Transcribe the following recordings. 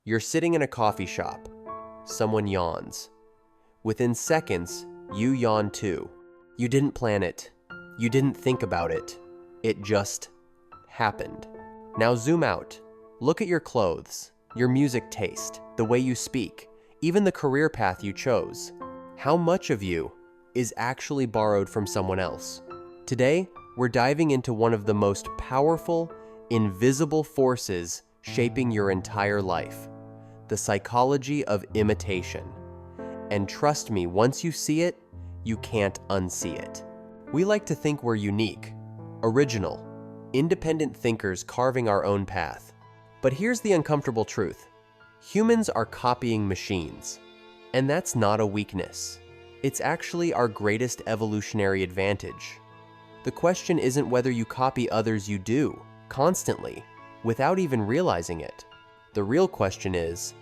You're sitting in a coffee shop. Someone yawns. Within seconds, you yawn too. You didn't plan it. You didn't think about it. It just happened. Now zoom out. Look at your clothes, your music taste, the way you speak, even the career path you chose. How much of you is actually borrowed from someone else? Today, we're diving into one of the most powerful, invisible forces shaping your entire life, the psychology of imitation. And trust me, once you see it, you can't unsee it. We like to think we're unique, original, independent thinkers carving our own path. But here's the uncomfortable truth. Humans are copying machines. And that's not a weakness. It's actually our greatest evolutionary advantage. The question isn't whether you copy others, you do, constantly, without even realizing it. The real question is,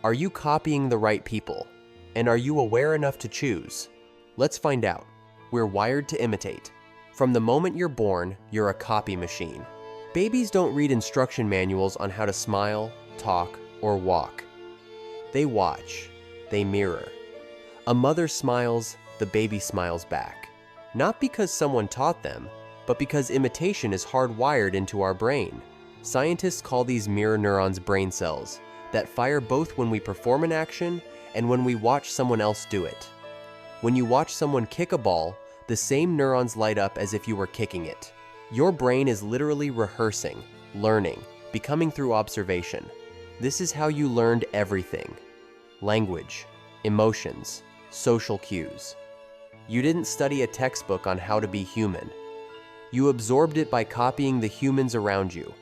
are you copying the right people? And are you aware enough to choose? Let's find out. We're wired to imitate. From the moment you're born, you're a copy machine. Babies don't read instruction manuals on how to smile, talk, or walk. They watch. They mirror. A mother smiles, the baby smiles back. Not because someone taught them, but because imitation is hardwired into our brain. Scientists call these mirror neurons brain cells that fire both when we perform an action and when we watch someone else do it. When you watch someone kick a ball, the same neurons light up as if you were kicking it. Your brain is literally rehearsing, learning, becoming through observation. This is how you learned everything. Language, emotions, social cues. You didn't study a textbook on how to be human. You absorbed it by copying the humans around you.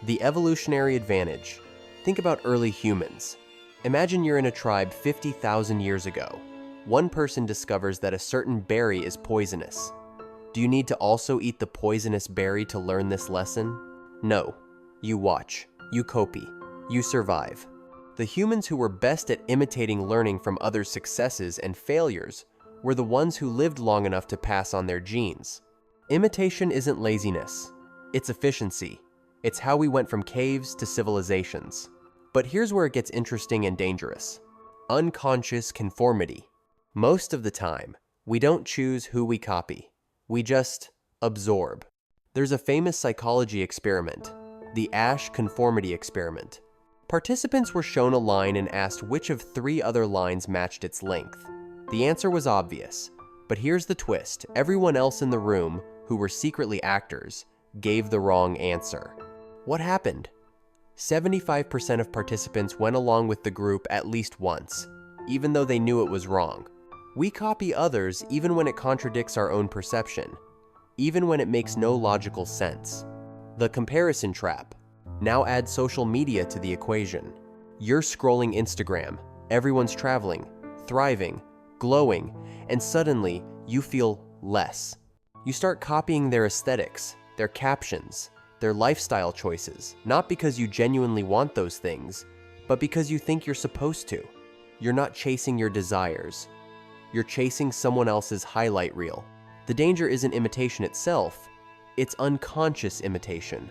The evolutionary advantage. Think about early humans. Imagine you're in a tribe 50,000 years ago. One person discovers that a certain berry is poisonous. Do you need to also eat the poisonous berry to learn this lesson? No. You watch. You copy. You survive. The humans who were best at imitating learning from others' successes and failures were the ones who lived long enough to pass on their genes. Imitation isn't laziness. It's efficiency. It's how we went from caves to civilizations. But here's where it gets interesting and dangerous. Unconscious conformity. Most of the time, we don't choose who we copy. We just absorb. There's a famous psychology experiment, the Asch conformity experiment. Participants were shown a line and asked which of 3 other lines matched its length. The answer was obvious, but here's the twist. Everyone else in the room, who were secretly actors, gave the wrong answer. What happened? 75% of participants went along with the group at least once, even though they knew it was wrong. We copy others even when it contradicts our own perception, even when it makes no logical sense. The comparison trap. Now add social media to the equation. You're scrolling Instagram, everyone's traveling, thriving, glowing, and suddenly you feel less. You start copying their aesthetics, their captions, their lifestyle choices, not because you genuinely want those things, but because you think you're supposed to. You're not chasing your desires. You're chasing someone else's highlight reel. The danger isn't imitation itself, it's unconscious imitation.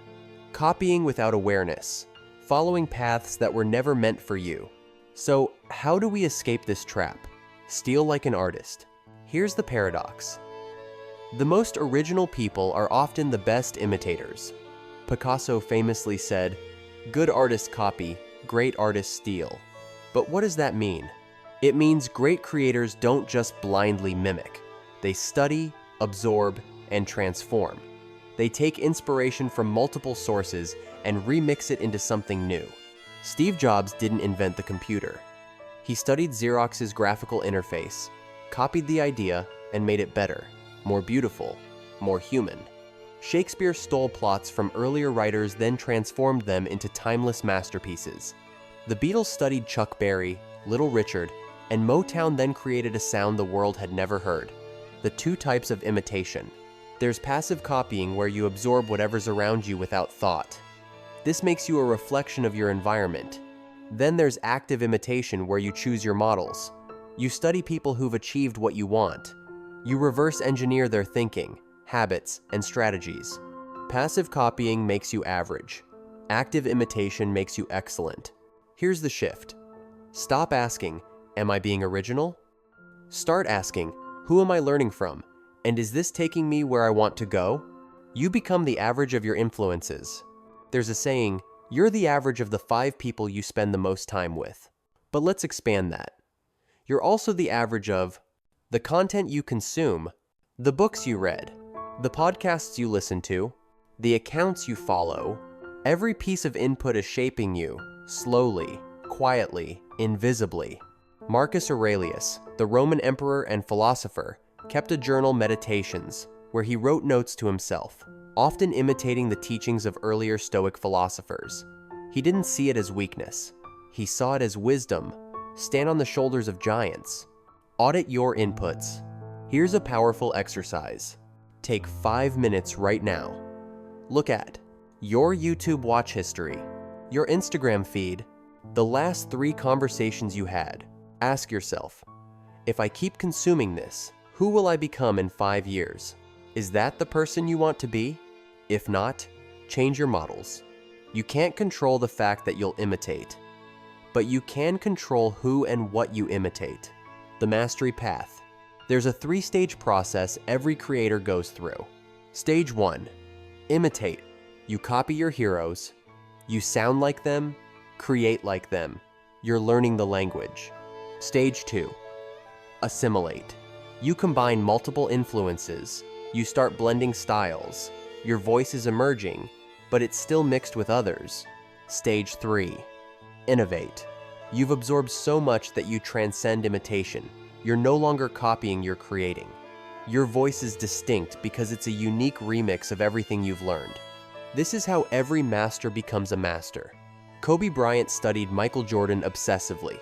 Copying without awareness, following paths that were never meant for you. So, how do we escape this trap? Steal like an artist. Here's the paradox. The most original people are often the best imitators. Picasso famously said, "Good artists copy, great artists steal." But what does that mean? It means great creators don't just blindly mimic. They study, absorb, and transform. They take inspiration from multiple sources and remix it into something new. Steve Jobs didn't invent the computer. He studied Xerox's graphical interface, copied the idea, and made it better, more beautiful, more human. Shakespeare stole plots from earlier writers, then transformed them into timeless masterpieces. The Beatles studied Chuck Berry, Little Richard, and Motown then created a sound the world had never heard. The 2 types of imitation. There's passive copying, where you absorb whatever's around you without thought. This makes you a reflection of your environment. Then there's active imitation, where you choose your models. You study people who've achieved what you want. You reverse engineer their thinking, habits, and strategies. Passive copying makes you average. Active imitation makes you excellent. Here's the shift. Stop asking, am I being original? Start asking, who am I learning from? And is this taking me where I want to go? You become the average of your influences. There's a saying, you're the average of the 5 people you spend the most time with. But let's expand that. You're also the average of the content you consume, the books you read, the podcasts you listen to, the accounts you follow. Every piece of input is shaping you, slowly, quietly, invisibly. Marcus Aurelius, the Roman emperor and philosopher, kept a journal Meditations, where he wrote notes to himself, often imitating the teachings of earlier Stoic philosophers. He didn't see it as weakness. He saw it as wisdom. Stand on the shoulders of giants. Audit your inputs. Here's a powerful exercise. Take 5 minutes right now. Look at your YouTube watch history, your Instagram feed, the last 3 conversations you had. Ask yourself, if I keep consuming this, who will I become in 5 years? Is that the person you want to be? If not, change your models. You can't control the fact that you'll imitate, but you can control who and what you imitate. The mastery path. There's a 3-stage process every creator goes through. Stage 1, imitate. You copy your heroes. You sound like them, create like them. You're learning the language. Stage 2, assimilate. You combine multiple influences. You start blending styles. Your voice is emerging, but it's still mixed with others. Stage 3, innovate. You've absorbed so much that you transcend imitation. You're no longer copying, you're creating. Your voice is distinct because it's a unique remix of everything you've learned. This is how every master becomes a master. Kobe Bryant studied Michael Jordan obsessively.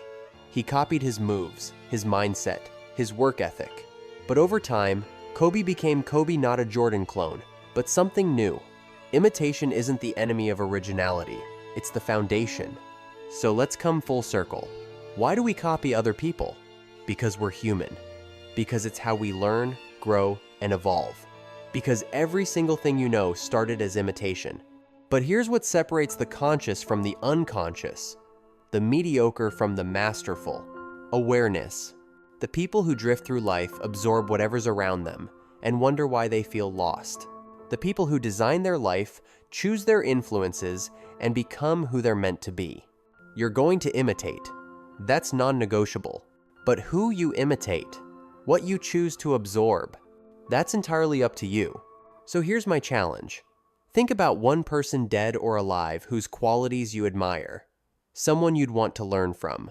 He copied his moves, his mindset, his work ethic. But over time, Kobe became Kobe, not a Jordan clone, but something new. Imitation isn't the enemy of originality, it's the foundation. So let's come full circle. Why do we copy other people? Because we're human. Because it's how we learn, grow, and evolve. Because every single thing you know started as imitation. But here's what separates the conscious from the unconscious, the mediocre from the masterful. Awareness. The people who drift through life absorb whatever's around them and wonder why they feel lost. The people who design their life choose their influences and become who they're meant to be. You're going to imitate. That's non-negotiable. But who you imitate, what you choose to absorb, that's entirely up to you. So here's my challenge. Think about one person, dead or alive, whose qualities you admire. Someone you'd want to learn from.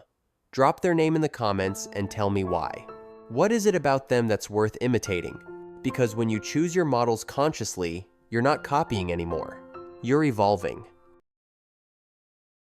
Drop their name in the comments and tell me why. What is it about them that's worth imitating? Because when you choose your models consciously, you're not copying anymore. You're evolving.